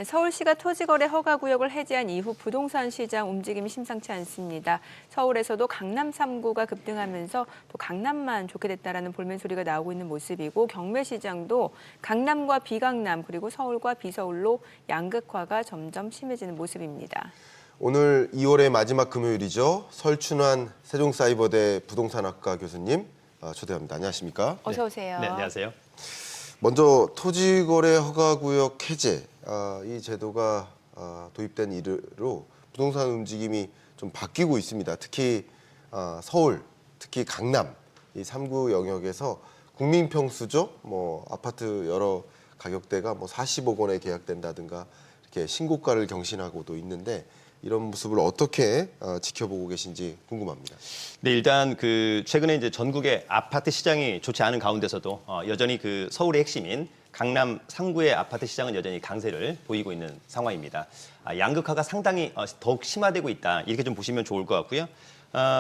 서울시가 토지거래 허가구역을 해제한 이후 부동산 시장 움직임이 심상치 않습니다. 서울에서도 강남 3구가 급등하면서 또 강남만 좋게 됐다라는 볼멘 소리가 나오고 있는 모습이고 경매시장도 강남과 비강남 그리고 서울과 비서울로 양극화가 점점 심해지는 모습입니다. 오늘 2월의 마지막 금요일이죠. 설춘환 세종사이버대 부동산학과 교수님 초대합니다. 안녕하십니까? 어서 오세요. 네, 안녕하세요. 먼저 토지거래 허가구역 해제 이 제도가 도입된 이후로 부동산 움직임이 좀 바뀌고 있습니다. 특히 서울, 특히 강남 이 3구 영역에서 국민평수죠. 아파트 여러 가격대가 40억 원에 계약된다든가 이렇게 신고가를 경신하고도 있는데 이런 모습을 어떻게 지켜보고 계신지 궁금합니다. 네, 일단 최근에 이제 전국의 아파트 시장이 좋지 않은 가운데서도 여전히 서울의 핵심인 강남 상구의 아파트 시장은 여전히 강세를 보이고 있는 상황입니다. 양극화가 상당히 더욱 심화되고 있다 이렇게 좀 보시면 좋을 것 같고요.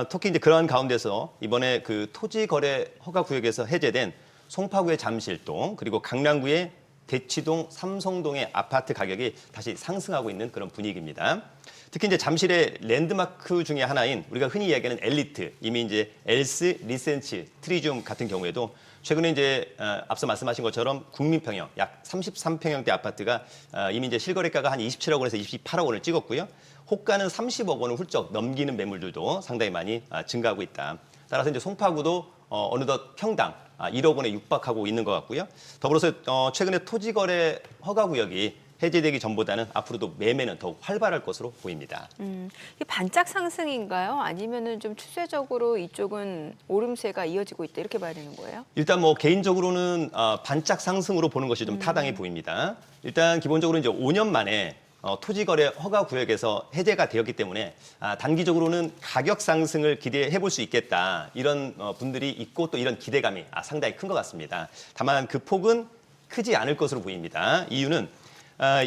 특히 이제 그런 가운데서 이번에 토지거래 허가구역에서 해제된 송파구의 잠실동 그리고 강남구의 대치동, 삼성동의 아파트 가격이 다시 상승하고 있는 그런 분위기입니다. 특히 이제 잠실의 랜드마크 중에 하나인 우리가 흔히 이야기하는 엘리트, 이미 이제 엘스, 리센츠, 트리움 같은 경우에도 최근에 이제 앞서 말씀하신 것처럼 국민평형 약 33평형대 아파트가 이미 이제 실거래가가 한 27억 원에서 28억 원을 찍었고요. 호가는 30억 원을 훌쩍 넘기는 매물들도 상당히 많이 증가하고 있다. 따라서 이제 송파구도 어느덧 평당 1억 원에 육박하고 있는 것 같고요. 더불어서 최근에 토지거래 허가구역이 해제되기 전보다는 앞으로도 매매는 더욱 활발할 것으로 보입니다. 이 반짝 상승인가요? 아니면은 좀 추세적으로 이쪽은 오름세가 이어지고 있다 이렇게 봐야 되는 거예요? 일단 개인적으로는 반짝 상승으로 보는 것이 좀 타당해 보입니다. 일단 기본적으로 이제 5년 만에 토지거래 허가구역에서 해제가 되었기 때문에 단기적으로는 가격 상승을 기대해 볼 수 있겠다 이런 분들이 있고 또 이런 기대감이 상당히 큰 것 같습니다. 다만 그 폭은 크지 않을 것으로 보입니다. 이유는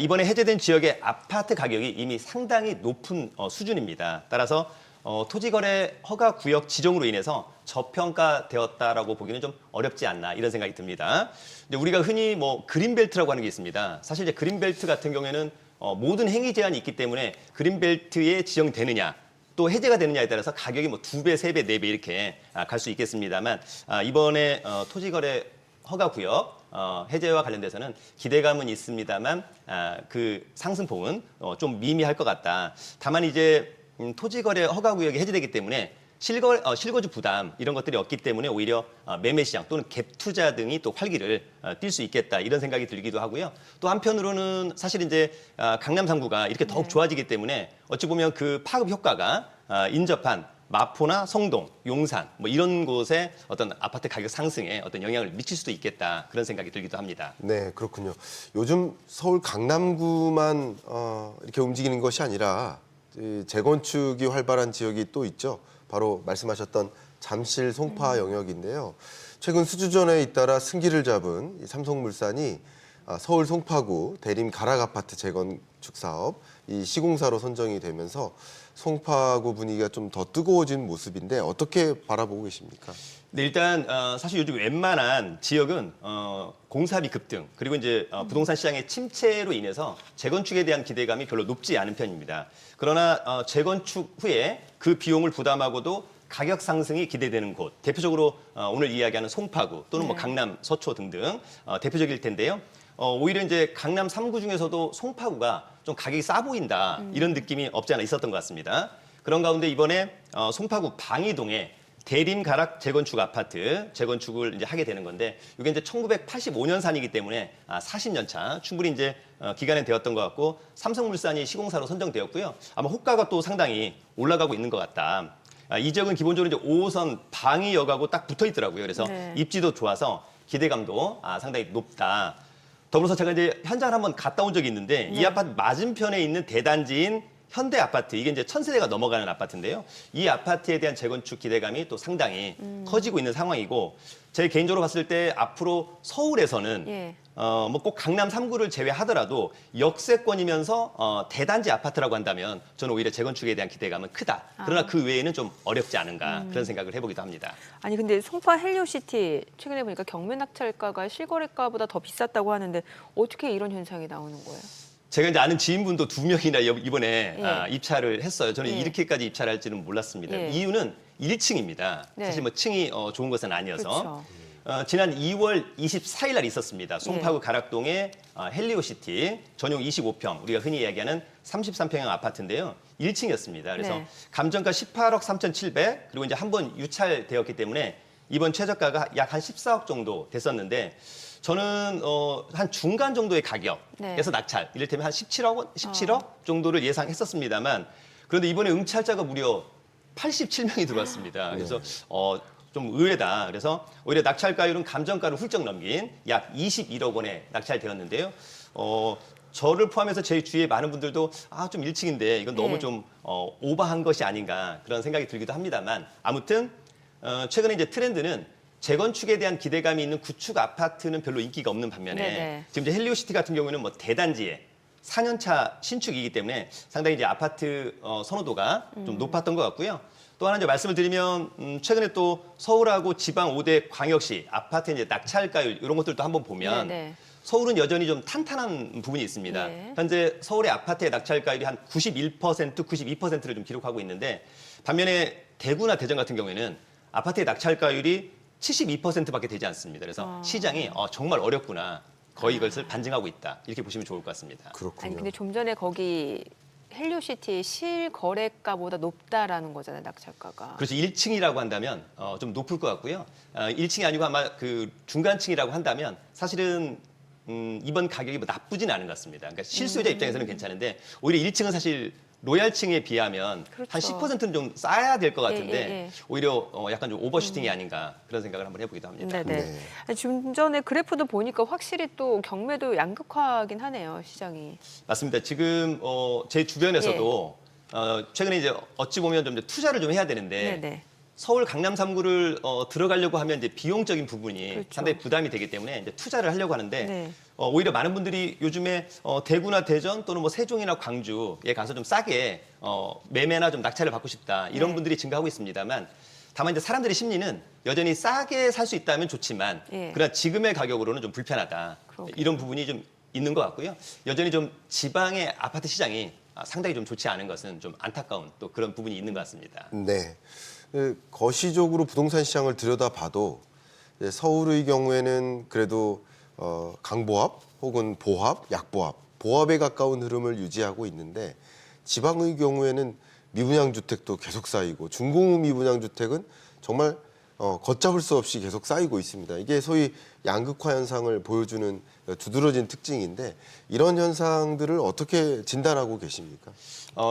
이번에 해제된 지역의 아파트 가격이 이미 상당히 높은 수준입니다. 따라서 토지거래 허가구역 지정으로 인해서 저평가되었다라고 보기는 좀 어렵지 않나 이런 생각이 듭니다. 근데 우리가 흔히 그린벨트라고 하는 게 있습니다. 사실 이제 그린벨트 같은 경우에는 모든 행위 제한이 있기 때문에 그린벨트에 지정되느냐 또 해제가 되느냐에 따라서 가격이 2배, 3배, 4배 이렇게 갈 수 있겠습니다만 이번에 토지거래 허가구역 해제와 관련돼서는 기대감은 있습니다만 그 상승폭은 좀 미미할 것 같다. 다만 이제 토지거래 허가구역이 해제되기 때문에 실거주 부담 이런 것들이 없기 때문에 오히려 매매시장 또는 갭 투자 등이 또 활기를 띨 수 있겠다 이런 생각이 들기도 하고요. 또 한편으로는 사실 이제 강남 3구가 이렇게 더욱 좋아지기 때문에 어찌 보면 그 파급 효과가 인접한 마포나 성동, 용산 이런 곳에 어떤 아파트 가격 상승에 어떤 영향을 미칠 수도 있겠다 그런 생각이 들기도 합니다. 네, 그렇군요. 요즘 서울 강남구만 이렇게 움직이는 것이 아니라 재건축이 활발한 지역이 또 있죠. 바로 말씀하셨던 잠실 송파 영역인데요. 최근 수주전에 잇따라 승기를 잡은 이 삼성물산이 서울 송파구 대림 가락아파트 재건축 사업 이 시공사로 선정이 되면서 송파구 분위기가 좀 더 뜨거워진 모습인데 어떻게 바라보고 계십니까? 네, 일단 사실 요즘 웬만한 지역은 공사비 급등 그리고 이제 부동산 시장의 침체로 인해서 재건축에 대한 기대감이 별로 높지 않은 편입니다. 그러나 재건축 후에 그 비용을 부담하고도 가격 상승이 기대되는 곳, 대표적으로 오늘 이야기하는 송파구 또는 강남, 서초 등등 대표적일 텐데요. 오히려 이제 강남 3구 중에서도 송파구가 좀 가격이 싸 보인다 이런 느낌이 없지 않아 있었던 것 같습니다. 그런 가운데 이번에 송파구 방이동에 대림 가락 재건축 아파트 재건축을 이제 하게 되는 건데 이게 이제 1985년산이기 때문에 40년 차 충분히 이제 기간이 되었던 것 같고 삼성물산이 시공사로 선정되었고요. 아마 호가가 또 상당히 올라가고 있는 것 같다. 이 지역은 기본적으로 이제 5호선 방이역하고 딱 붙어 있더라고요. 그래서 입지도 좋아서 기대감도 상당히 높다. 더불어서 제가 이제 현장을 한번 갔다 온 적이 있는데 이 아파트 맞은편에 있는 대단지인 현대 아파트, 이게 이제 1000세대가 넘어가는 아파트인데요. 이 아파트에 대한 재건축 기대감이 또 상당히 커지고 있는 상황이고 제 개인적으로 봤을 때 앞으로 서울에서는 꼭 강남 3구를 제외하더라도 역세권이면서 대단지 아파트라고 한다면 저는 오히려 재건축에 대한 기대감은 크다. 그러나 그 외에는 좀 어렵지 않은가 그런 생각을 해보기도 합니다. 아니 근데 송파 헬리오시티 최근에 보니까 경매 낙찰가가 실거래가보다 더 비쌌다고 하는데 어떻게 이런 현상이 나오는 거예요? 제가 이제 아는 지인분도 2명이나 이번에 예. 입찰을 했어요. 저는 예. 이렇게까지 입찰할 줄은 몰랐습니다. 예. 이유는 1층입니다. 네. 사실 뭐 층이 좋은 것은 아니어서. 그렇죠. 지난 2월 24일 날 있었습니다. 송파구 예. 가락동의 헬리오시티 전용 25평, 우리가 흔히 이야기하는 33평형 아파트인데요. 1층이었습니다. 그래서 네. 감정가 18억 3,700, 그리고 이제 한 번 유찰되었기 때문에 이번 최저가가 약 한 14억 정도 됐었는데, 저는 한 중간 정도의 가격에서 네. 낙찰, 이를테면 한 17억 정도를 예상했었습니다만, 그런데 이번에 응찰자가 무려 87명이 들어왔습니다. 그래서 좀 의외다. 그래서 오히려 낙찰가율은 감정가를 훌쩍 넘긴 약 21억 원에 낙찰되었는데요. 저를 포함해서 제 주위에 많은 분들도 좀 1층인데 이건 너무 네. 좀 오버한 것이 아닌가 그런 생각이 들기도 합니다만, 아무튼 최근에 이제 트렌드는 재건축에 대한 기대감이 있는 구축 아파트는 별로 인기가 없는 반면에 네네. 지금 이제 헬리오시티 같은 경우에는 뭐 대단지에 4년차 신축이기 때문에 상당히 이제 아파트 선호도가 좀 높았던 것 같고요. 또 하나 이제 말씀을 드리면 최근에 또 서울하고 지방 5대 광역시 아파트 이제 낙찰가율 이런 것들도 한번 보면 네네. 서울은 여전히 좀 탄탄한 부분이 있습니다. 네. 현재 서울의 아파트의 낙찰가율이 한 91%, 92%를 좀 기록하고 있는데, 반면에 대구나 대전 같은 경우에는 아파트의 낙찰가율이 72%밖에 되지 않습니다. 그래서 시장이 정말 어렵구나. 거의 이것을 반증하고 있다. 이렇게 보시면 좋을 것 같습니다. 그렇군요. 아니 근데 좀 전에 거기 헬리오시티 실거래가보다 높다라는 거잖아요, 낙찰가가. 그래서 1층이라고 한다면 좀 높을 것 같고요. 1층이 아니고 아마 그 중간층이라고 한다면 사실은 이번 가격이 뭐 나쁘진 않은 것 같습니다. 그러니까 실수요자 입장에서는 괜찮은데, 오히려 1층은 사실 로얄층에 비하면 그렇죠. 한 10%는 좀 싸야 될 것 같은데 예. 오히려 약간 좀 오버슈팅이 아닌가 그런 생각을 한번 해보기도 합니다. 네네. 네. 아니, 좀 전에 그래프도 보니까 확실히 또 경매도 양극화하긴 하네요, 시장이. 맞습니다. 지금 제 주변에서도 최근에 이제 어찌 보면 좀 이제 투자를 좀 해야 되는데 네네. 서울 강남 3구를 들어가려고 하면 이제 비용적인 부분이 그렇죠. 상당히 부담이 되기 때문에 이제 투자를 하려고 하는데 네. 오히려 많은 분들이 요즘에 대구나 대전 또는 뭐 세종이나 광주에 가서 좀 싸게 매매나 좀 낙찰을 받고 싶다 이런 네. 분들이 증가하고 있습니다만, 다만 이제 사람들의 심리는 여전히 싸게 살 수 있다면 좋지만 예. 그러나 지금의 가격으로는 좀 불편하다 그러게요. 이런 부분이 좀 있는 것 같고요. 여전히 좀 지방의 아파트 시장이 상당히 좀 좋지 않은 것은 좀 안타까운 또 그런 부분이 있는 것 같습니다. 네. 거시적으로 부동산 시장을 들여다봐도 서울의 경우에는 그래도 강보합 혹은 보합, 약보합, 보합에 가까운 흐름을 유지하고 있는데, 지방의 경우에는 미분양 주택도 계속 쌓이고 중공업 미분양 주택은 정말 걷잡을 수 없이 계속 쌓이고 있습니다. 이게 소위 양극화 현상을 보여주는 두드러진 특징인데, 이런 현상들을 어떻게 진단하고 계십니까?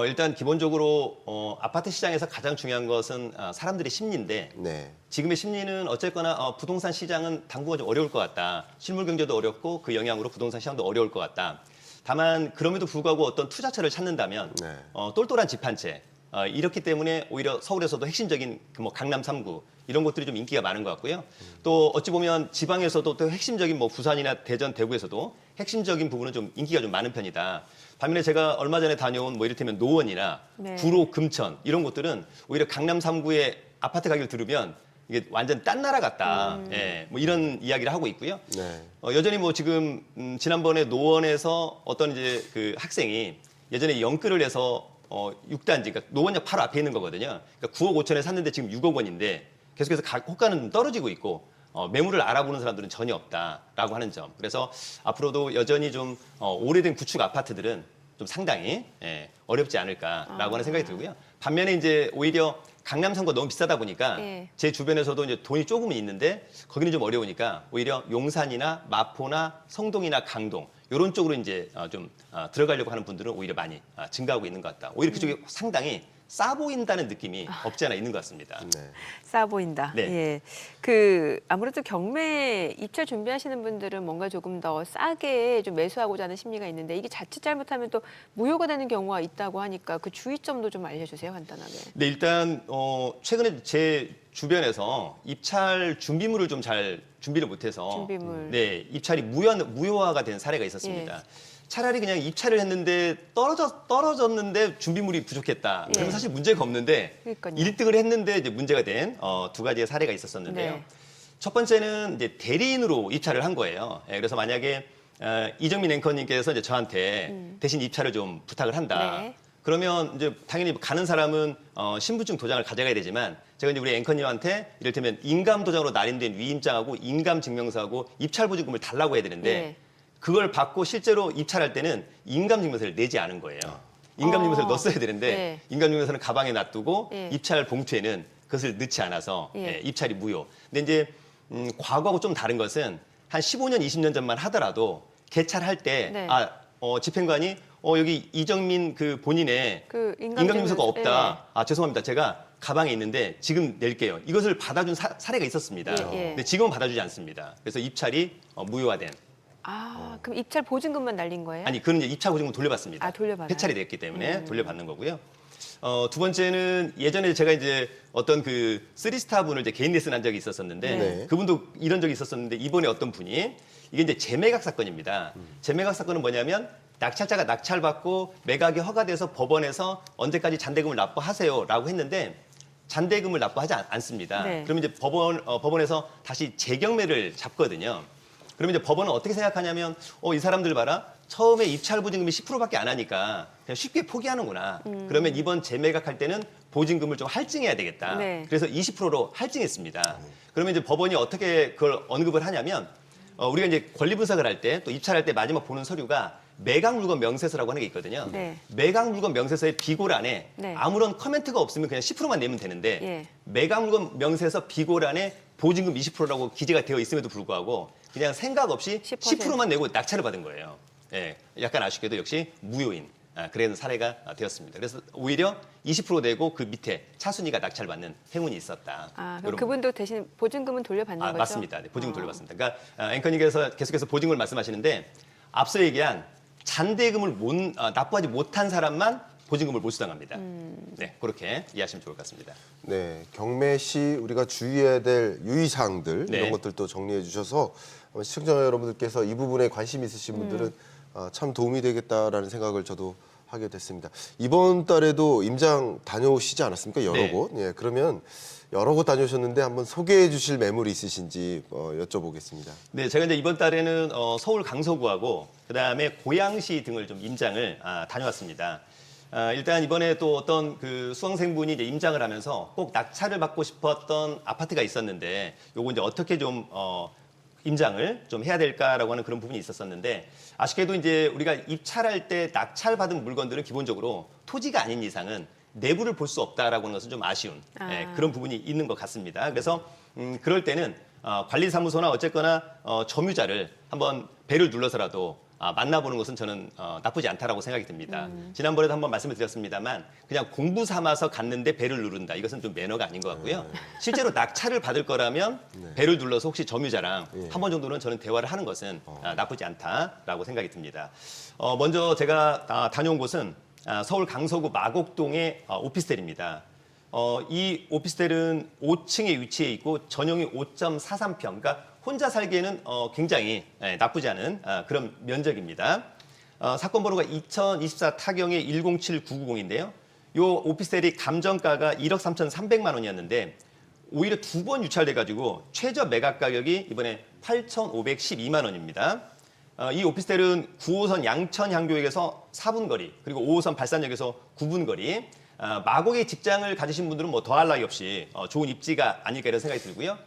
일단 기본적으로 아파트 시장에서 가장 중요한 것은 사람들의 심리인데, 네. 지금의 심리는 어쨌거나 부동산 시장은 당분간 좀 어려울 것 같다. 실물 경제도 어렵고 그 영향으로 부동산 시장도 어려울 것 같다. 다만 그럼에도 불구하고 어떤 투자처를 찾는다면 네. 똘똘한 집 한 채. 이렇기 때문에 오히려 서울에서도 핵심적인 그 뭐 강남 3구 이런 곳들이 좀 인기가 많은 것 같고요. 또 어찌 보면 지방에서도 또 핵심적인 뭐 부산이나 대전, 대구에서도 핵심적인 부분은 좀 인기가 좀 많은 편이다. 반면에 제가 얼마 전에 다녀온 뭐 이를테면 노원이나 네. 구로, 금천 이런 곳들은 오히려 강남 3구의 아파트 가격을 들으면 이게 완전 딴 나라 같다. 예, 뭐 이런 이야기를 하고 있고요. 네. 여전히 뭐 지금 지난번에 노원에서 어떤 이제 그 학생이 예전에 영끌을 해서 6단지, 그러니까 노원역 바로 앞에 있는 거거든요. 그러니까 9억 5천에 샀는데 지금 6억 원인데 계속해서 호가는 좀 떨어지고 있고 매물을 알아보는 사람들은 전혀 없다라고 하는 점. 그래서 앞으로도 여전히 좀 오래된 구축 아파트들은 좀 상당히 어렵지 않을까라고 하는 생각이 들고요. 반면에 이제 오히려 강남 3구가 너무 비싸다 보니까 예. 제 주변에서도 이제 돈이 조금은 있는데 거기는 좀 어려우니까 오히려 용산이나 마포나 성동이나 강동 이런 쪽으로 이제 좀 들어가려고 하는 분들은 오히려 많이 증가하고 있는 것 같다. 오히려 그쪽이 상당히 싸 보인다는 느낌이 없지 않아 있는 것 같습니다. 네. 싸 보인다. 네. 예. 그 아무래도 경매 입찰 준비하시는 분들은 뭔가 조금 더 싸게 좀 매수하고자 하는 심리가 있는데, 이게 자칫 잘못하면 또 무효가 되는 경우가 있다고 하니까 그 주의점도 좀 알려주세요, 간단하게. 네, 일단 최근에 제 주변에서 입찰 준비물을 좀 잘 준비를 못해서 준비물. 네, 입찰이 무효화가 된 사례가 있었습니다. 예. 차라리 그냥 입찰을 했는데 떨어졌는데 준비물이 부족했다. 예. 그러면 사실 문제가 없는데 그러니까요. 1등을 했는데 이제 문제가 된 두 가지의 사례가 있었었는데요. 네. 첫 번째는 이제 대리인으로 입찰을 한 거예요. 예, 그래서 만약에 이정민 앵커님께서 이제 저한테 대신 입찰을 좀 부탁을 한다. 네. 그러면 이제 당연히 가는 사람은 신분증 도장을 가져가야 되지만 제가 이제 우리 앵커님한테 이를테면 인감 도장으로 날인된 위임장하고 인감 증명서하고 입찰 보증금을 달라고 해야 되는데 네. 그걸 받고 실제로 입찰할 때는 인감 증명서를 내지 않은 거예요. 인감 증명서를 넣었어야 되는데 네. 인감 증명서는 가방에 놔두고 예. 입찰 봉투에는 그것을 넣지 않아서 예. 입찰이 무효. 근데 이제 과거하고 좀 다른 것은 한 15년, 20년 전만 하더라도 개찰할 때 네. 집행관이 여기 이정민 그 본인의 그 인감증명서가 없다. 네. 죄송합니다. 제가 가방에 있는데 지금 낼게요. 이것을 받아준 사례가 있었습니다. 예, 예. 근데 지금은 받아주지 않습니다. 그래서 입찰이 무효화된. 그럼 입찰 보증금만 날린 거예요? 아니, 그는 이제 입찰 보증금 돌려받습니다. 돌려받아요? 폐찰이 됐기 때문에 돌려받는 거고요. 두 번째는 예전에 제가 이제 어떤 그 3스타 분을 이제 개인 레슨 한 적이 있었었는데 네. 그분도 이런 적이 있었었는데 이번에 어떤 분이 이게 이제 재매각 사건입니다. 재매각 사건은 뭐냐면 낙찰자가 낙찰받고 매각이 허가돼서 법원에서 언제까지 잔대금을 납부하세요라고 했는데 잔대금을 납부하지 않습니다. 네. 그러면 이제 법원에서 다시 재경매를 잡거든요. 그러면 이제 법원은 어떻게 생각하냐면 이 사람들 봐라. 처음에 입찰 보증금이 10%밖에 안 하니까 그냥 쉽게 포기하는구나. 그러면 이번 재매각할 때는 보증금을 좀 할증해야 되겠다. 네. 그래서 20%로 할증했습니다. 그러면 이제 법원이 어떻게 그걸 언급을 하냐면 우리가 이제 권리 분석을 할 때 또 입찰할 때 마지막 보는 서류가 매각 물건 명세서라고 하는 게 있거든요. 네. 매각 물건 명세서의 비고란에 네. 아무런 커멘트가 없으면 그냥 10%만 내면 되는데 예. 매각 물건 명세서 비고란에 보증금 20%라고 기재가 되어 있음에도 불구하고 그냥 생각 없이 10%만 내고 낙찰을 받은 거예요. 예, 약간 아쉽게도 역시 무효인 그런 사례가 되었습니다. 그래서 오히려 20% 내고 그 밑에 차순위가 낙찰받는 행운이 있었다. 그럼 이런 그분도 대신 보증금은 돌려받는 거죠? 맞습니다. 네, 보증금 돌려받습니다. 그러니까 앵커님께서 계속해서 보증금을 말씀하시는데 앞서 얘기한 잔대금을 납부하지 못한 사람만 보증금을 몰수당합니다. 네, 그렇게 이해하시면 좋을 것 같습니다. 네, 경매 시 우리가 주의해야 될 유의사항들 네. 이런 것들도 정리해 주셔서 시청자 여러분들께서 이 부분에 관심 있으신 분들은 참 도움이 되겠다라는 생각을 저도 하게 됐습니다. 이번 달에도 임장 다녀오시지 않았습니까? 여러 네. 곳. 예, 그러면 여러 곳 다녀오셨는데 한번 소개해 주실 매물이 있으신지 여쭤보겠습니다. 네, 제가 이제 이번 달에는 서울 강서구하고 그다음에 고양시 등을 좀 임장을 다녀왔습니다. 일단 이번에 또 어떤 그 수강생분이 이제 임장을 하면서 꼭 낙찰을 받고 싶었던 아파트가 있었는데 요거 이제 어떻게 좀 임장을 좀 해야 될까라고 하는 그런 부분이 있었었는데 아쉽게도 이제 우리가 입찰할 때 낙찰받은 물건들은 기본적으로 토지가 아닌 이상은 내부를 볼 수 없다라고 하는 것은 좀 아쉬운 그런 부분이 있는 것 같습니다. 그래서 그럴 때는 관리사무소나 어쨌거나 점유자를 한번 배를 눌러서라도 만나보는 것은 저는 나쁘지 않다라고 생각이 듭니다. 지난번에도 한번 말씀을 드렸습니다만 그냥 공부 삼아서 갔는데 배를 누른다. 이것은 좀 매너가 아닌 것 같고요. 실제로 낙찰을 받을 거라면 배를 눌러서 혹시 점유자랑 한 번 정도는 저는 대화를 하는 것은 나쁘지 않다라고 생각이 듭니다. 먼저 제가 다녀온 곳은 서울 강서구 마곡동의 오피스텔입니다. 이 오피스텔은 5층에 위치해 있고 전용이 5.43평, 그러니까 혼자 살기에는 굉장히 나쁘지 않은 그런 면적입니다. 사건 번호가 2024 타경의 107990인데요. 이 오피스텔이 감정가가 1억 3,300만 원이었는데 오히려 두 번 유찰돼가지고 최저 매각 가격이 이번에 8,512만 원입니다. 이 오피스텔은 9호선 양천향교역에서 4분 거리, 그리고 5호선 발산역에서 9분 거리. 마곡에 직장을 가지신 분들은 뭐 더할 나위 없이 좋은 입지가 아닐까 이런 생각이 들고요.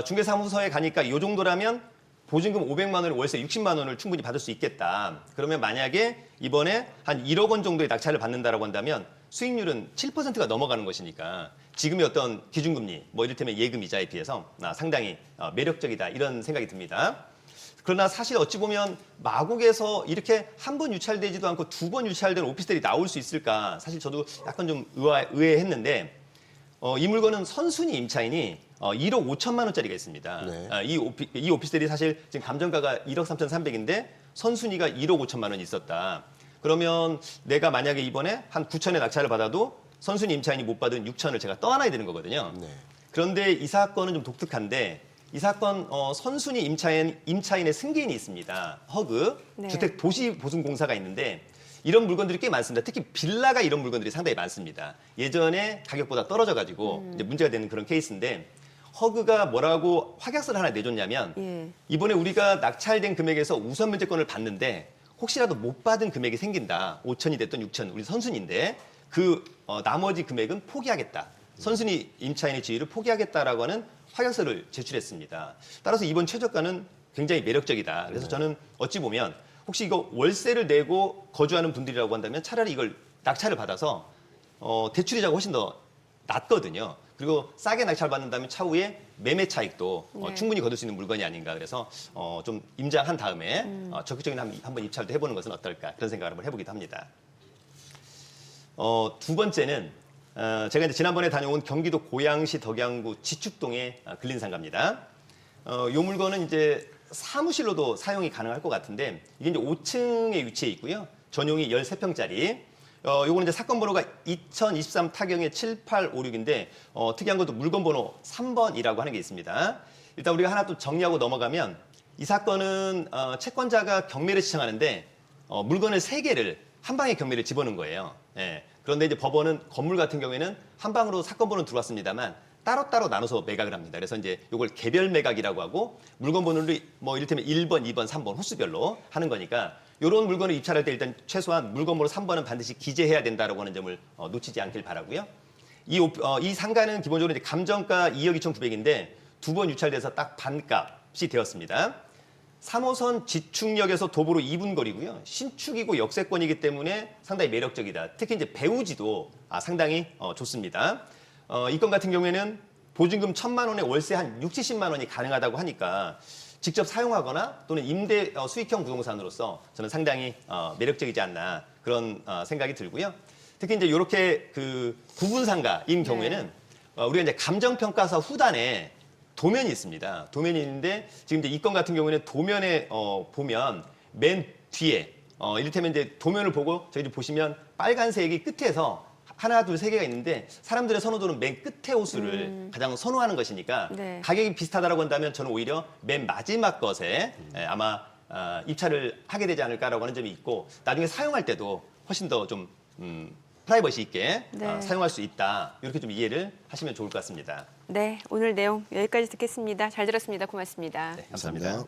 중개사무소에 가니까 이 정도라면 보증금 500만 원을 월세 60만 원을 충분히 받을 수 있겠다. 그러면 만약에 이번에 한 1억 원 정도의 낙찰을 받는다라고 한다면 수익률은 7%가 넘어가는 것이니까 지금의 어떤 기준금리, 뭐 이를테면 예금 이자에 비해서 상당히 매력적이다 이런 생각이 듭니다. 그러나 사실 어찌 보면 마곡에서 이렇게 한 번 유찰되지도 않고 두 번 유찰된 오피스텔이 나올 수 있을까 사실 저도 약간 좀 의아했는데 이 물건은 선순위 임차인이 1억 5천만 원짜리가 있습니다. 네. 이 오피스텔이 사실 지금 감정가가 1억 3,300인데 선순위가 1억 5천만 원이 있었다. 그러면 내가 만약에 이번에 한 9천에 낙찰을 받아도 선순위 임차인이 못 받은 6천을 제가 떠안아야 되는 거거든요. 네. 그런데 이 사건은 좀 독특한데 이 사건 선순위 임차인의 승계인이 있습니다. 허그 네. 주택도시보증공사가 있는데 이런 물건들이 꽤 많습니다. 특히 빌라가 이런 물건들이 상당히 많습니다. 예전에 가격보다 떨어져가지고 이제 문제가 되는 그런 케이스인데 허그가 뭐라고 확약서를 하나 내줬냐면 예. 이번에 우리가 낙찰된 금액에서 우선 면제권을 받는데 혹시라도 못 받은 금액이 생긴다. 5천이 됐든 6천 우리 선순위인데 그 나머지 금액은 포기하겠다. 선순위 임차인의 지위를 포기하겠다라고 하는 확약서를 제출했습니다. 따라서 이번 최저가는 굉장히 매력적이다. 그래서 저는 어찌 보면 혹시 이거 월세를 내고 거주하는 분들이라고 한다면 차라리 이걸 낙찰을 받아서 대출이자가 훨씬 더 낫거든요. 그리고 싸게 낙찰받는다면 차후에 매매 차익도 네. 충분히 거둘 수 있는 물건이 아닌가. 그래서 좀 임장한 다음에 적극적인 한번 입찰도 해보는 것은 어떨까 그런 생각을 한번 해보기도 합니다. 두 번째는 제가 이제 지난번에 다녀온 경기도 고양시 덕양구 지축동의 근린상가입니다. 이 물건은 이제 사무실로도 사용이 가능할 것 같은데 이게 이제 5층에 위치해 있고요. 전용이 13평짜리. 요거는 이제 사건 번호가 2023 타경의 7856인데 특이한 것도 물건 번호 3번이라고 하는 게 있습니다. 일단 우리가 하나 또 정리하고 넘어가면 이 사건은 채권자가 경매를 신청하는데 물건을 3개를 한 방에 경매를 집어넣은 거예요. 예. 그런데 이제 법원은 건물 같은 경우에는 한 방으로 사건 번호는 들어왔습니다만 따로따로 나눠서 매각을 합니다. 그래서 이제 이걸 개별 매각이라고 하고 물건 번호를 뭐 이를테면 1번, 2번, 3번 호수별로 하는 거니까 이런 물건을 입찰할 때 일단 최소한 물건 번호 3번은 반드시 기재해야 된다라고 하는 점을 놓치지 않길 바라고요. 이 상가는 기본적으로 이제 감정가 2억 2,900인데 두 번 유찰돼서 딱 반값이 되었습니다. 3호선 지축역에서 도보로 2분 거리고요. 신축이고 역세권이기 때문에 상당히 매력적이다. 특히 이제 배우지도 상당히 좋습니다. 이 건 같은 경우에는 보증금 1,000만 원에 월세 한 6, 70만 원이 가능하다고 하니까 직접 사용하거나 또는 임대 수익형 부동산으로서 저는 상당히 매력적이지 않나 그런 생각이 들고요. 특히 이제 이렇게 그 구분 상가인 경우에는 우리가 이제 감정평가사 후단에 도면이 있습니다. 도면이 있는데 지금 이제 이 건 같은 경우에는 도면에 보면 맨 뒤에 이를테면 이제 도면을 보고 저희들 보시면 빨간색이 끝에서 하나, 둘, 세 개가 있는데 사람들의 선호도는 맨 끝에 호수를 가장 선호하는 것이니까 네. 가격이 비슷하다고 한다면 저는 오히려 맨 마지막 것에 아마 입찰을 하게 되지 않을까라고 하는 점이 있고 나중에 사용할 때도 훨씬 더 좀 프라이버시 있게 네. 사용할 수 있다. 이렇게 좀 이해를 하시면 좋을 것 같습니다. 네, 오늘 내용 여기까지 듣겠습니다. 잘 들었습니다. 고맙습니다. 네, 감사합니다.